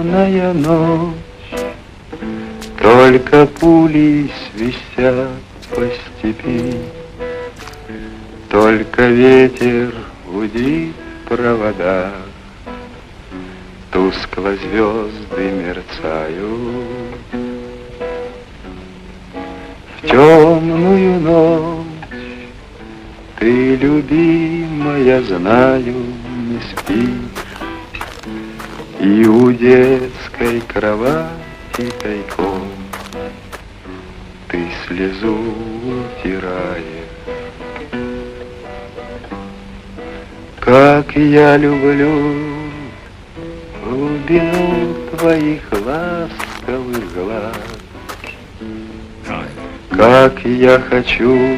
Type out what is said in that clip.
темная ночь, только пули свистят по степи, только ветер гудит в проводах, тускло звезды мерцают. В темную ночь ты, любимая, знаю, не спишь, и у детской кровати тайком ты слезу утираешь. Как я люблю глубину твоих ласковых глаз, как я хочу